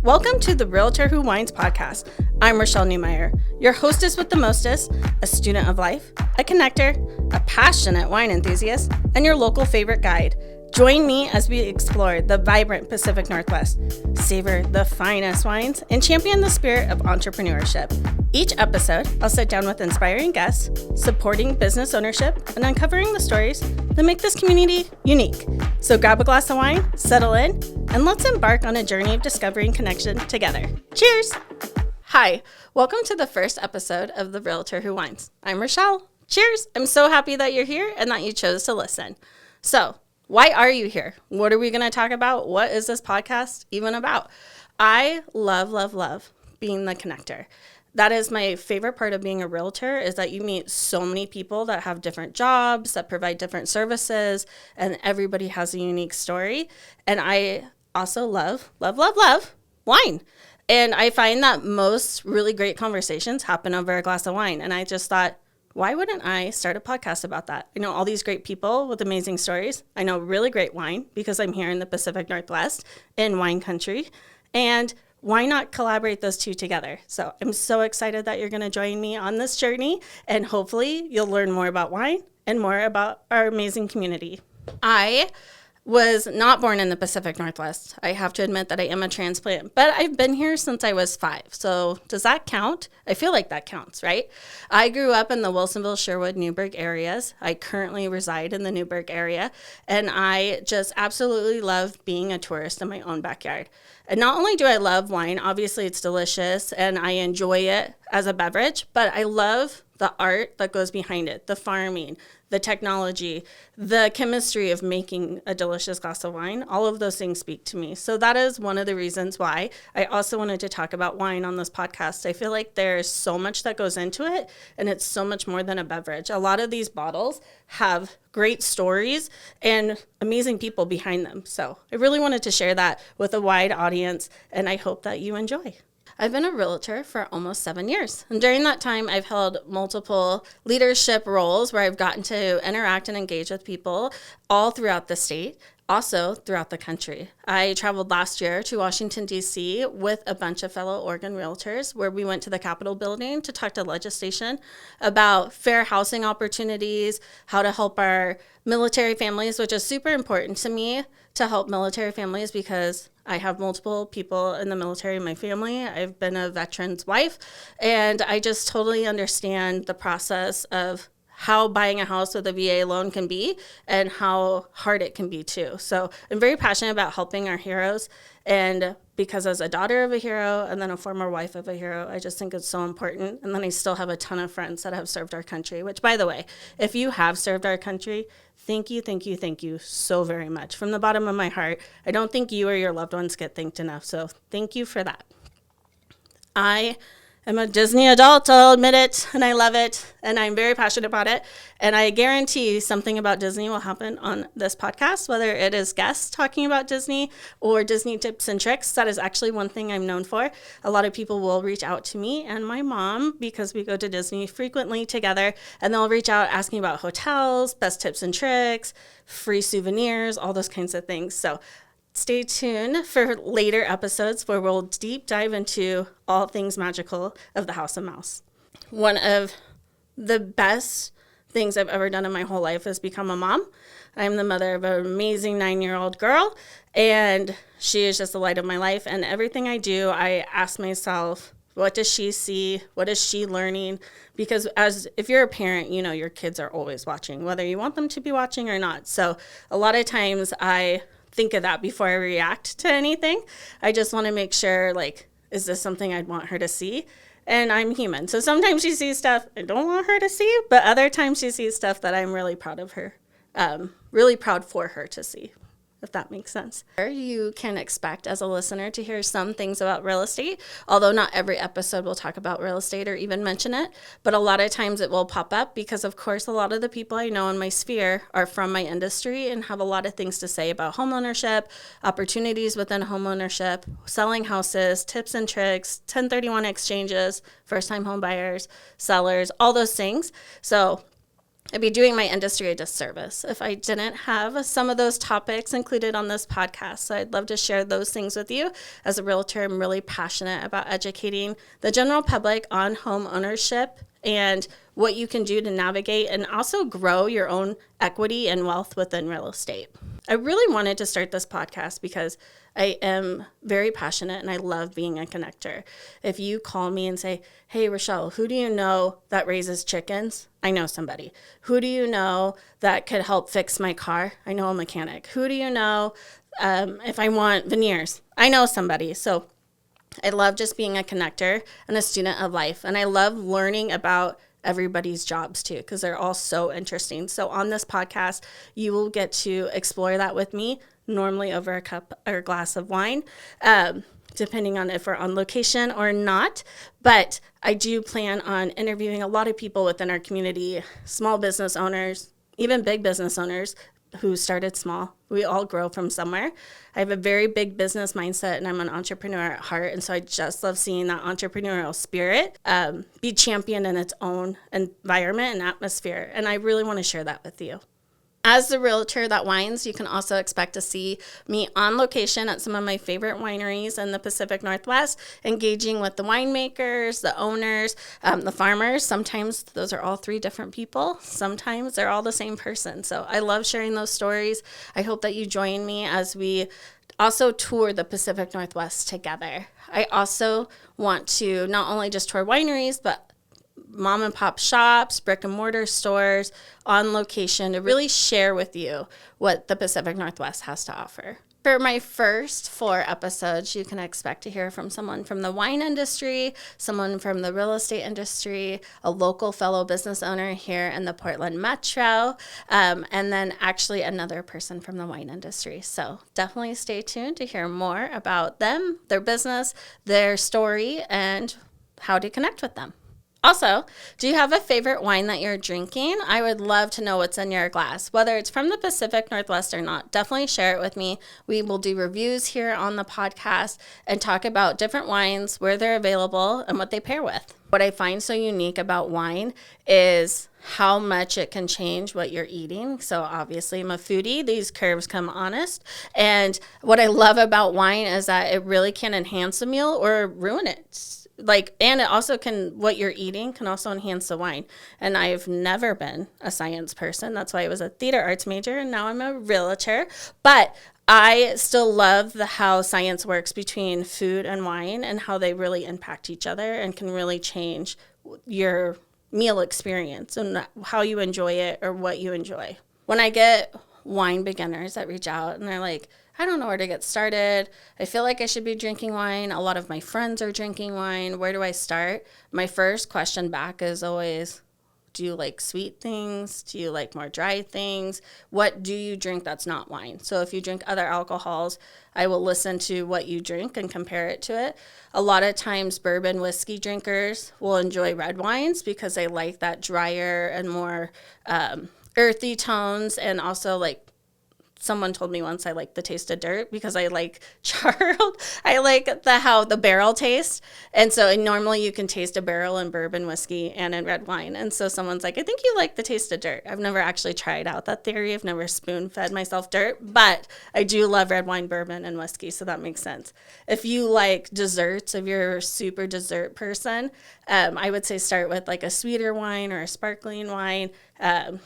Welcome to the Realtor Who Wines Podcast. I'm Rashelle Newmyer, your hostess with the mostest, a student of life, a connector, a passionate wine enthusiast, and your local favorite guide. Join me as we explore the vibrant Pacific Northwest, savor the finest wines, and champion the spirit of entrepreneurship. Each episode, I'll sit down with inspiring guests, supporting business ownership, and uncovering the stories that make this community unique. So grab a glass of wine, settle in, and let's embark on a journey of discovery and connection together. Cheers! Hi, welcome to the first episode of the Realtor Who Wines. I'm Rashelle. Cheers! I'm so happy that you're here and that you chose to listen. So, why are you here? What are we going to talk about? What is this podcast even about? I love being the connector. That is my favorite part of being a realtor, is that you meet so many people that have different jobs, that provide different services, and everybody has a unique story. And I also love wine. And I find that most really great conversations happen over a glass of wine. And I just thought, why wouldn't I start a podcast about that? I know all these great people with amazing stories. I know really great wine because I'm here in the Pacific Northwest in wine country. And why not collaborate those two together? So I'm so excited that you're going to join me on this journey, and hopefully you'll learn more about wine and more about our amazing community. I was not born in the Pacific Northwest. I have to admit that I am a transplant, but I've been here since I was 5. So does that count? I feel like that counts, right? I grew up in the Wilsonville, Sherwood, Newburgh areas. I currently reside in the Newburgh area, and I just absolutely love being a tourist in my own backyard. And not only do I love wine, obviously it's delicious and I enjoy it as a beverage, but I love the art that goes behind it, the farming, the technology, the chemistry of making a delicious glass of wine. All of those things speak to me. So that is one of the reasons why I also wanted to talk about wine on this podcast. I feel like there's so much that goes into it, and it's so much more than a beverage. A lot of these bottles have great stories and amazing people behind them. So I really wanted to share that with a wide audience, and I hope that you enjoy. I've been a realtor for almost 7 years. And during that time, I've held multiple leadership roles where I've gotten to interact and engage with people all throughout the state, also throughout the country. I traveled last year to Washington, D.C. with a bunch of fellow Oregon Realtors, where we went to the Capitol building to talk to legislation about fair housing opportunities, how to help our military families, which is super important to me to help military families because I have multiple people in the military in my family. I've been a veteran's wife, and I just totally understand the process of how buying a house with a VA loan can be and how hard it can be too. So I'm very passionate about helping our heroes, and because as a daughter of a hero and then a former wife of a hero, I just think it's so important. And then I still have a ton of friends that have served our country, which, by the way, if you have served our country, thank you so very much. From the bottom of my heart, I don't think you or your loved ones get thanked enough, so thank you for that. I am a Disney adult, I'll admit it, and I love it, and I'm very passionate about it, and I guarantee something about Disney will happen on this podcast, whether it is guests talking about Disney or Disney tips and tricks. That is actually one thing I'm known for. A lot of people will reach out to me and my mom because we go to Disney frequently together, and they'll reach out asking about hotels, best tips and tricks, free souvenirs, all those kinds of things. So stay tuned for later episodes where we'll deep dive into all things magical of the House of Mouse. One of the best things I've ever done in my whole life is become a mom. I'm the mother of an amazing 9-year-old girl, and she is just the light of my life. And everything I do, I ask myself, what does she see? What is she learning? Because if you're a parent, you know your kids are always watching, whether you want them to be watching or not. So a lot of times I think of that before I react to anything. I just want to make sure, like, is this something I'd want her to see? And I'm human. So sometimes she sees stuff I don't want her to see, but other times she sees stuff that I'm really proud of her, really proud for her to see, if that makes sense. You can expect as a listener to hear some things about real estate, although not every episode will talk about real estate or even mention it, but a lot of times it will pop up because, of course, a lot of the people I know in my sphere are from my industry and have a lot of things to say about homeownership, opportunities within homeownership, selling houses, tips and tricks, 1031 exchanges, first-time home buyers, sellers, all those things. So I'd be doing my industry a disservice if I didn't have some of those topics included on this podcast. So I'd love to share those things with you. As a realtor, I'm really passionate about educating the general public on home ownership and what you can do to navigate and also grow your own equity and wealth within real estate. I really wanted to start this podcast because I am very passionate and I love being a connector. If you call me and say, hey, Rashelle, who do you know that raises chickens? I know somebody. Who do you know that could help fix my car? I know a mechanic. Who do you know if I want veneers? I know somebody. So I love just being a connector and a student of life. And I love learning about everybody's jobs too, because they're all so interesting. So on this podcast, you will get to explore that with me, normally over a cup or a glass of wine, depending on if we're on location or not. But I do plan on interviewing a lot of people within our community, small business owners, even big business owners who started small. We all grow from somewhere. I have a very big business mindset and I'm an entrepreneur at heart. And so I just love seeing that entrepreneurial spirit be championed in its own environment and atmosphere. And I really want to share that with you. As the realtor that wines, you can also expect to see me on location at some of my favorite wineries in the Pacific Northwest, engaging with the winemakers, the owners, the farmers. Sometimes those are all three different people. Sometimes they're all the same person. So I love sharing those stories. I hope that you join me as we also tour the Pacific Northwest together. I also want to not only just tour wineries, but mom and pop shops, brick and mortar stores on location to really share with you what the Pacific Northwest has to offer. For my first 4 episodes, you can expect to hear from someone from the wine industry, someone from the real estate industry, a local fellow business owner here in the Portland Metro, and then actually another person from the wine industry. So definitely stay tuned to hear more about them, their business, their story, and how to connect with them. Also, do you have a favorite wine that you're drinking? I would love to know what's in your glass, whether it's from the Pacific Northwest or not. Definitely share it with me. We will do reviews here on the podcast and talk about different wines, where they're available, and what they pair with. What I find so unique about wine is how much it can change what you're eating. So obviously I'm a foodie. These curves come honest. And what I love about wine is that it really can enhance a meal or ruin it. And it also what you're eating can also enhance the wine. And I've never been a science person. That's why I was a theater arts major and now I'm a realtor. But I still love how science works between food and wine and how they really impact each other and can really change your meal experience and how you enjoy it or what you enjoy. When I get wine beginners that reach out and they're like, I don't know where to get started. I feel like I should be drinking wine. A lot of my friends are drinking wine. Where do I start? My first question back is always, do you like sweet things? Do you like more dry things? What do you drink that's not wine? So if you drink other alcohols, I will listen to what you drink and compare it to it. A lot of times bourbon whiskey drinkers will enjoy red wines because they like that drier and more earthy tones, and also someone told me once I like the taste of dirt because I like charred. I like how the barrel tastes. And so normally you can taste a barrel in bourbon whiskey and in red wine. And so someone's like, I think you like the taste of dirt. I've never actually tried out that theory. I've never spoon-fed myself dirt, but I do love red wine, bourbon, and whiskey. So that makes sense. If you like desserts, if you're a super dessert person, I would say start with a sweeter wine or a sparkling wine,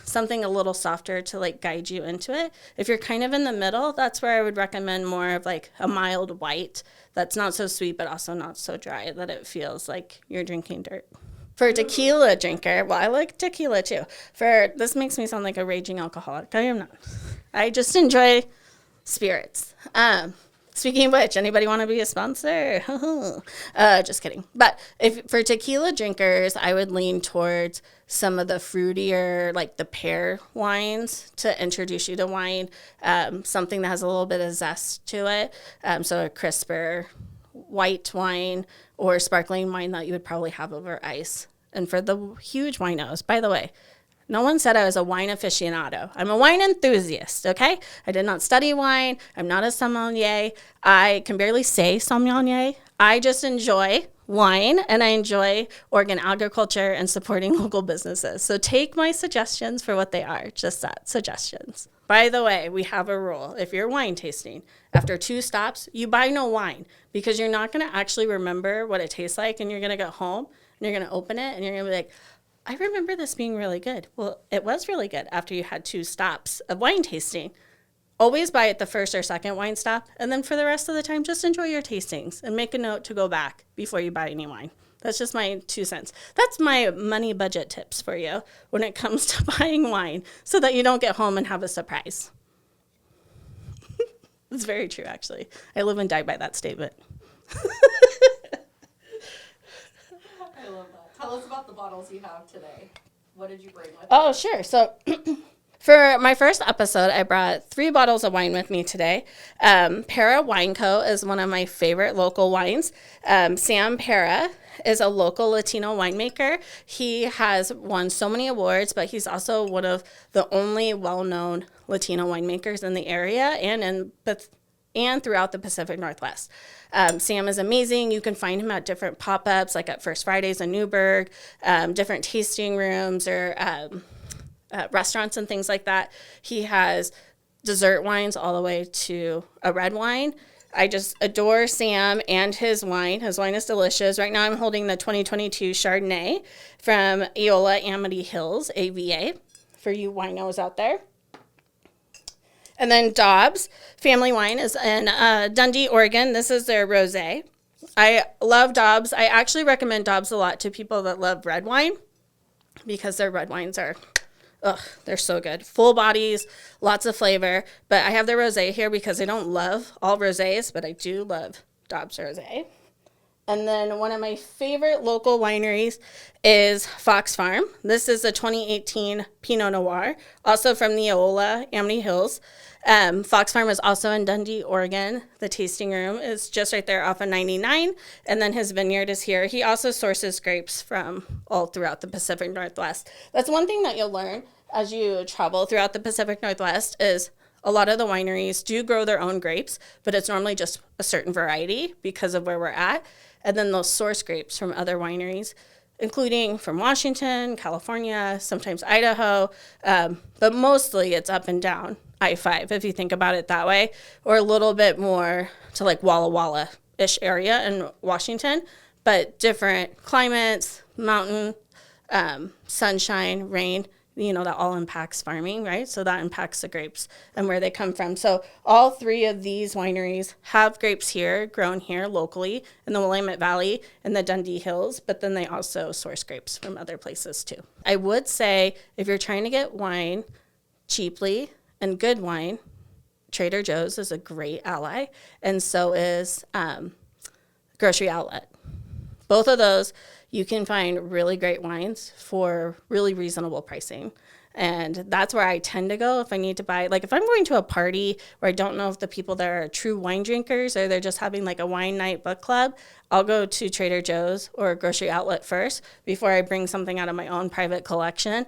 something a little softer to guide you into it. If you're kind of in the middle, that's where I would recommend more of a mild white that's not so sweet but also not so dry that it feels like you're drinking dirt. For a tequila drinker, well, I like tequila too. This makes me sound like a raging alcoholic. I am not. I just enjoy spirits. Speaking of which, anybody want to be a sponsor? Just kidding. But for tequila drinkers, I would lean towards some of the fruitier, the pear wines to introduce you to wine, something that has a little bit of zest to it. So a crisper white wine or sparkling wine that you would probably have over ice. And for the huge winos, by the way, no one said I was a wine aficionado. I'm a wine enthusiast, okay? I did not study wine. I'm not a sommelier. I can barely say sommelier. I just enjoy wine, and I enjoy Oregon agriculture and supporting local businesses. So take my suggestions for what they are, just that, suggestions. By the way, we have a rule. If you're wine tasting, after 2 stops, you buy no wine because you're not going to actually remember what it tastes like, and you're going to go home and you're going to open it and you're going to be like, I remember this being really good. Well, it was really good after you had 2 stops of wine tasting. Always buy at the first or second wine stop, and then for the rest of the time, just enjoy your tastings and make a note to go back before you buy any wine. That's just my 2 cents. That's my money budget tips for you when it comes to buying wine so that you don't get home and have a surprise. It's very true, actually. I live and die by that statement. I love that. Tell us about the bottles you have today. What did you bring with you? Oh, sure. So for my first episode, I brought 3 bottles of wine with me today. Para Wine Co. is one of my favorite local wines. Sam Para is a local Latino winemaker. He has won so many awards, but he's also one of the only well-known Latino winemakers in the area and throughout the Pacific Northwest. Sam is amazing. You can find him at different pop-ups, like at First Fridays in Newburgh, different tasting rooms or restaurants and things like that. He has dessert wines all the way to a red wine. I just adore Sam and his wine. His wine is delicious. Right now I'm holding the 2022 Chardonnay from Eola Amity Hills, AVA, for you winos out there. And then Dobbs Family Wine is in Dundee, Oregon. This is their rosé. I love Dobbs. I actually recommend Dobbs a lot to people that love red wine because their red wines are they're so good. Full bodies, lots of flavor. But I have the rosé here because I don't love all rosés, but I do love Dobbs rosé. And then one of my favorite local wineries is Fox Farm. This is a 2018 Pinot Noir, also from the Eola Amity Hills. Fox Farm is also in Dundee, Oregon. The tasting room is just right there off of 99, and then his vineyard is here. He also sources grapes from all throughout the Pacific Northwest. That's one thing that you'll learn as you travel throughout the Pacific Northwest is a lot of the wineries do grow their own grapes, but it's normally just a certain variety because of where we're at. And then they'll source grapes from other wineries, including from Washington, California, sometimes Idaho, but mostly it's up and down I-5, if you think about it that way, or a little bit more to like Walla Walla-ish area in Washington, but different climates, mountain, sunshine, rain, that all impacts farming, right? So that impacts the grapes and where they come from. So all 3 of these wineries have grapes here, grown here locally in the Willamette Valley and the Dundee Hills, but then they also source grapes from other places too. I would say if you're trying to get wine cheaply and good wine, Trader Joe's is a great ally, and so is Grocery Outlet. Both of those, you can find really great wines for really reasonable pricing. And that's where I tend to go if I need to buy, like if I'm going to a party where I don't know if the people there are true wine drinkers or they're just having like a wine night book club, I'll go to Trader Joe's or a Grocery Outlet first before I bring something out of my own private collection.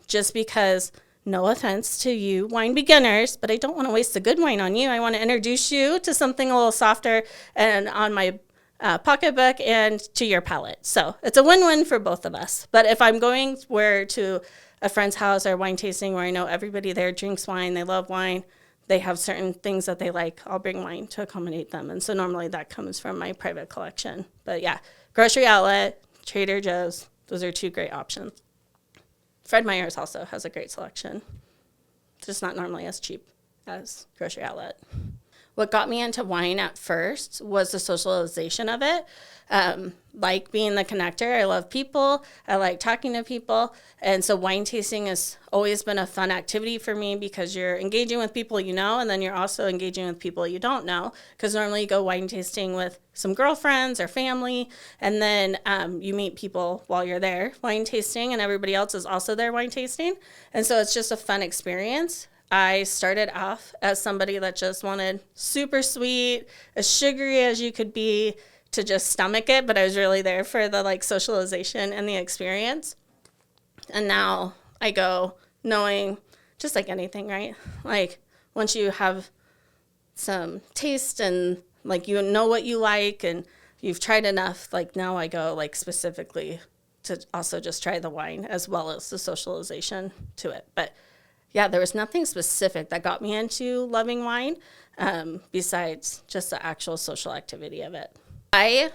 Just because, no offense to you wine beginners, but I don't want to waste a good wine on you. I want to introduce you to something a little softer and on my pocketbook and to your palate. So it's a win-win for both of us. But if I'm going to a friend's house or wine tasting where I know everybody there drinks wine, they love wine, they have certain things that they like, I'll bring wine to accommodate them. And so normally that comes from my private collection. But yeah, Grocery Outlet, Trader Joe's, those are 2 great options. Fred Meyer's also has a great selection. It's just not normally as cheap as Grocery Outlet. What got me into wine at first was the socialization of it. Like being the connector, I love people. I like talking to people. And so wine tasting has always been a fun activity for me because you're engaging with people you know, and then you're also engaging with people you don't know. Because normally you go wine tasting with some girlfriends or family, and then you meet people while you're there wine tasting, and everybody else is also there wine tasting. And so it's just a fun experience. I started off as somebody that just wanted super sweet, as sugary as you could be to just stomach it, but I was really there for the socialization and the experience. And now I go knowing, just like anything, right? Like once you have some taste and you know what you like and you've tried enough, like now I go like specifically to also just try the wine as well as the socialization to it. But yeah, there was nothing specific that got me into loving wine besides just the actual social activity of it. I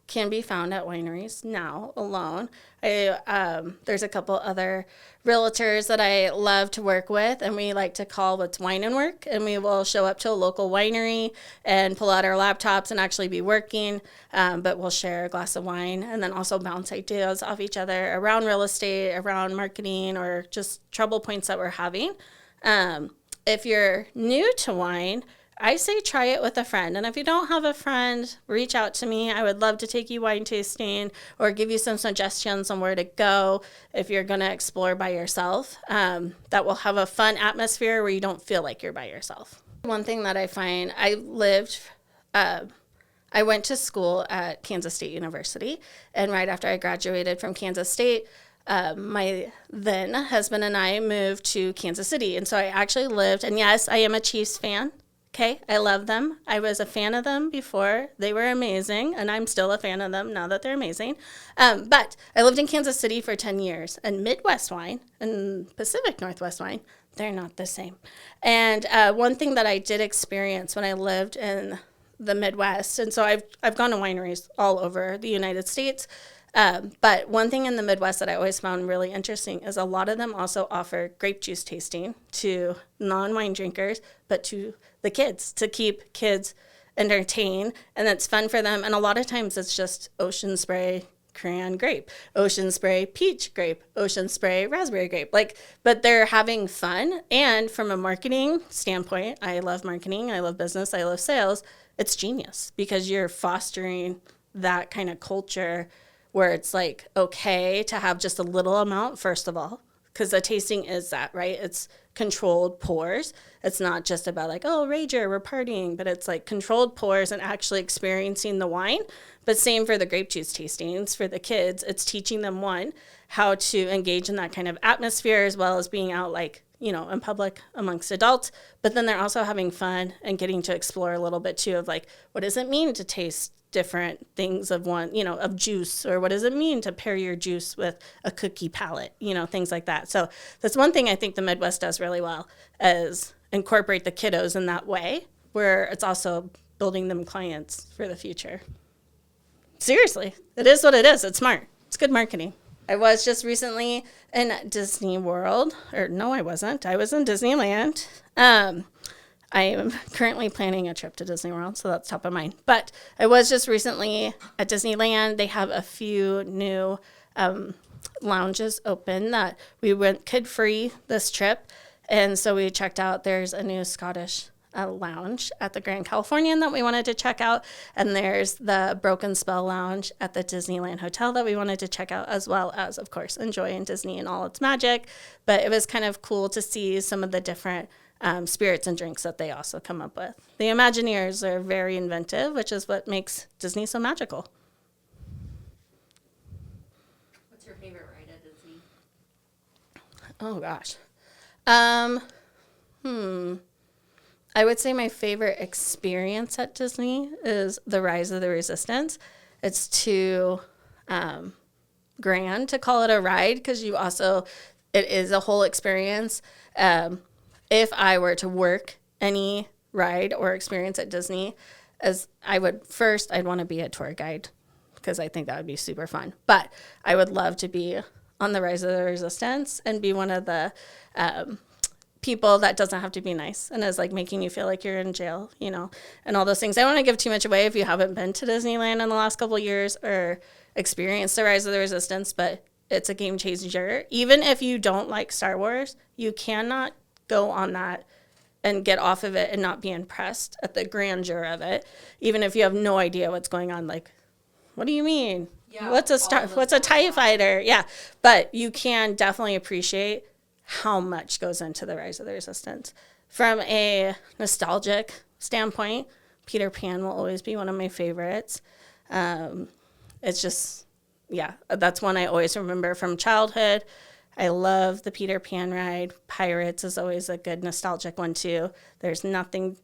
can be found at wineries now alone. There's a couple other realtors that I love to work with, and we like to call what's wine and work, and we will show up to a local winery and pull out our laptops and actually be working, but we'll share a glass of wine and then also bounce ideas off each other around real estate, around marketing, or just trouble points that we're having. If you're new to wine, I say try it with a friend. And if you don't have a friend, reach out to me. I would love to take you wine tasting or give you some suggestions on where to go if you're going to explore by yourself. That will have a fun atmosphere where you don't feel like you're by yourself. One thing that I find, I went to school at Kansas State University. And right after I graduated from Kansas State, my then husband and I moved to Kansas City. And so I actually lived, and yes, I am a Chiefs fan. Okay, I love them. I was a fan of them before. They were amazing, and I'm still a fan of them now that they're amazing. But I lived in Kansas City for 10 years, and Midwest wine and Pacific Northwest wine, they're not the same. And one thing that I did experience when I lived in the Midwest, and so I've gone to wineries all over the United States, but one thing in the Midwest that I always found really interesting is a lot of them also offer grape juice tasting to non-wine drinkers, but to the kids, to keep kids entertained, and it's fun for them. And a lot of times it's just Ocean Spray crayon grape, Ocean Spray peach grape, Ocean Spray raspberry grape. But they're having fun. And from a marketing standpoint, I love marketing, I love business, I love sales. It's genius because you're fostering that kind of culture where it's like okay to have just a little amount, first of all, because the tasting is that, right? It's controlled pours. It's not just about like, oh, rager, we're partying, but it's like controlled pours and actually experiencing the wine. But same for the grape juice tastings for the kids. It's teaching them, one, how to engage in that kind of atmosphere as well as being out like, you know, in public amongst adults. But then they're also having fun and getting to explore a little bit too of like, what does it mean to taste different things of one, you know, of juice, or what does it mean to pair your juice with a cookie palette, you know, things like that. So that's one thing I think the Midwest does really well is incorporate the kiddos in that way where it's also building them clients for the future. Seriously, it is what it is. It's smart. It's good marketing. I was just recently in Disney World, or no, I wasn't. I was in Disneyland. I am currently planning a trip to Disney World, so that's top of mind. But I was just recently at Disneyland. They have a few new lounges open that we went kid-free this trip. And so we checked out, there's a new Scottish lounge at the Grand Californian that we wanted to check out. And there's the Broken Spell Lounge at the Disneyland Hotel that we wanted to check out, as well as, of course, enjoying Disney and all its magic. But it was kind of cool to see some of the different spirits and drinks that they also come up with. The Imagineers are very inventive, which is what makes Disney so magical. What's your favorite ride at Disney? Oh, gosh. I would say my favorite experience at Disney is the Rise of the Resistance. It's too grand to call it a ride because it is a whole experience. If I were to work any ride or experience at Disney, I'd want to be a tour guide because I think that would be super fun. But I would love to be on the Rise of the Resistance and be one of the people that doesn't have to be nice and is like making you feel like you're in jail, you know, and all those things. I don't want to give too much away if you haven't been to Disneyland in the last couple of years or experienced the Rise of the Resistance, but it's a game changer. Even if you don't like Star Wars, you cannot go on that and get off of it and not be impressed at the grandeur of it, even if you have no idea what's going on. Like, what do you mean? Yeah, what's a TIE fighter? Yeah, but you can definitely appreciate how much goes into the Rise of the Resistance. From a nostalgic standpoint, Peter Pan will always be one of my favorites. It's just, yeah, that's one I always remember from childhood. I love the Peter Pan ride. Pirates is always a good nostalgic one too. There's nothing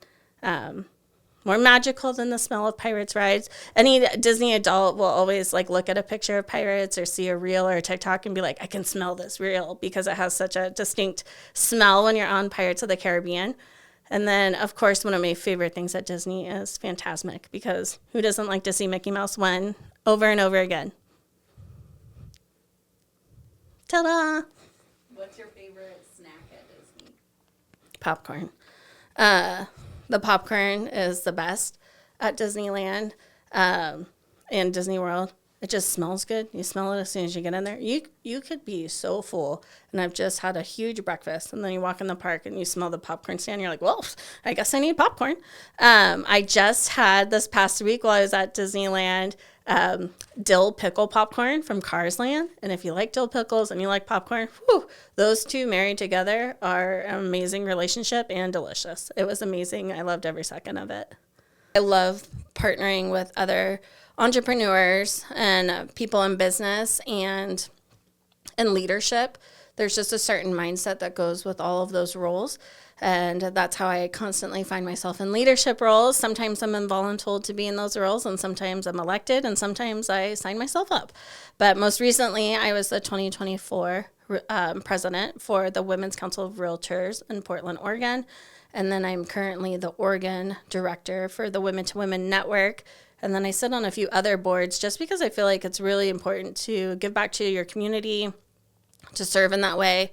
more magical than the smell of Pirates rides. Any Disney adult will always like look at a picture of Pirates or see a reel or a TikTok and be like, I can smell this reel because it has such a distinct smell when you're on Pirates of the Caribbean. And then, of course, one of my favorite things at Disney is Fantasmic, because who doesn't like to see Mickey Mouse win over and over again? Ta-da! What's your favorite snack at Disney? Popcorn. The popcorn is the best at Disneyland and Disney World. It just smells good. You smell it as soon as you get in there. You could be so full, and I've just had a huge breakfast, and then you walk in the park and you smell the popcorn stand. You're like, well, I guess I need popcorn. I just had this past week while I was at Disneyland dill pickle popcorn from Cars Land. And if you like dill pickles and you like popcorn, those two married together are an amazing relationship and delicious. It was amazing. I loved every second of it. I love partnering with other entrepreneurs and people in business and leadership. There's just a certain mindset that goes with all of those roles. And that's how I constantly find myself in leadership roles. Sometimes I'm involuntold to be in those roles, and sometimes I'm elected, and sometimes I sign myself up. But most recently, I was the 2024 president for the Women's Council of Realtors in Portland, Oregon. And then I'm currently the Oregon director for the Women to Women Network. And then I sit on a few other boards just because I feel like it's really important to give back to your community, to serve in that way.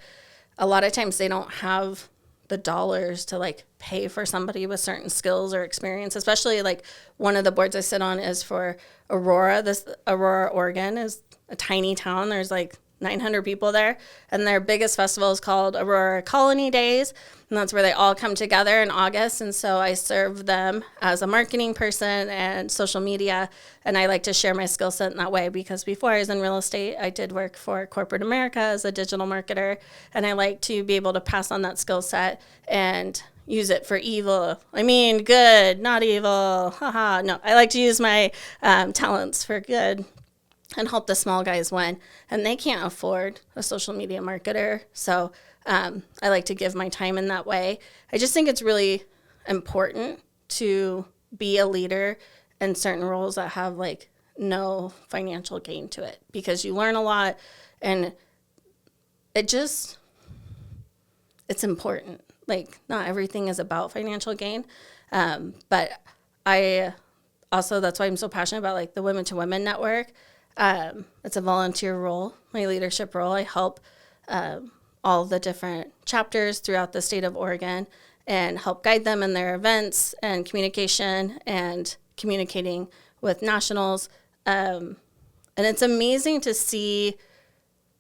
A lot of times they don't have the dollars to like pay for somebody with certain skills or experience, especially like one of the boards I sit on is for Aurora. Aurora, Oregon is a tiny town. There's like 900 people there, and their biggest festival is called Aurora Colony Days, and that's where they all come together in August. And so I serve them as a marketing person and social media, and I like to share my skill set in that way, because before I was in real estate, I did work for corporate America as a digital marketer, and I like to be able to pass on that skill set and use it for evil. I mean, good, not evil. Haha. No, I like to use my talents for good and help the small guys win. And they can't afford a social media marketer. So I like to give my time in that way. I just think it's really important to be a leader in certain roles that have like no financial gain to it, because you learn a lot, and it's important. Like, not everything is about financial gain. But I also, that's why I'm so passionate about like the Women to Women Network. It's a volunteer role, my leadership role. I help all the different chapters throughout the state of Oregon and help guide them in their events and communication and communicating with nationals. And it's amazing to see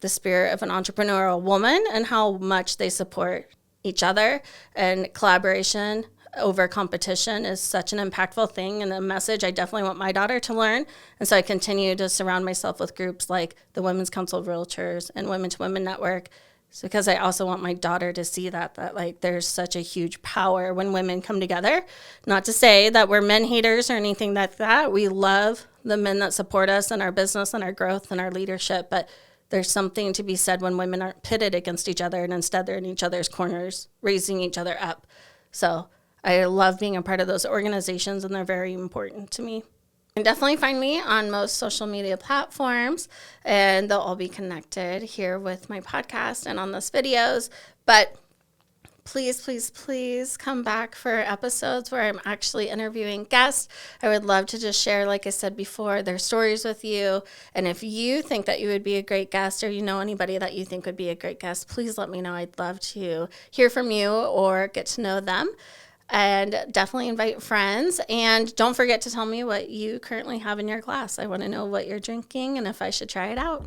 the spirit of an entrepreneurial woman and how much they support each other, and collaboration over competition is such an impactful thing and a message I definitely want my daughter to learn. And so I continue to surround myself with groups like the Women's Council of Realtors and Women to Women Network. It's because I also want my daughter to see that like there's such a huge power when women come together. Not to say that we're men haters or anything like that. We love the men that support us in our business and our growth and our leadership, but there's something to be said when women aren't pitted against each other, and instead they're in each other's corners, raising each other up. So I love being a part of those organizations, and they're very important to me. You can definitely find me on most social media platforms, and they'll all be connected here with my podcast and on those videos. But please, please, please come back for episodes where I'm actually interviewing guests. I would love to just share, like I said before, their stories with you. And if you think that you would be a great guest, or you know anybody that you think would be a great guest, please let me know. I'd love to hear from you or get to know them. And definitely invite friends. And don't forget to tell me what you currently have in your glass. I want to know what you're drinking and if I should try it out.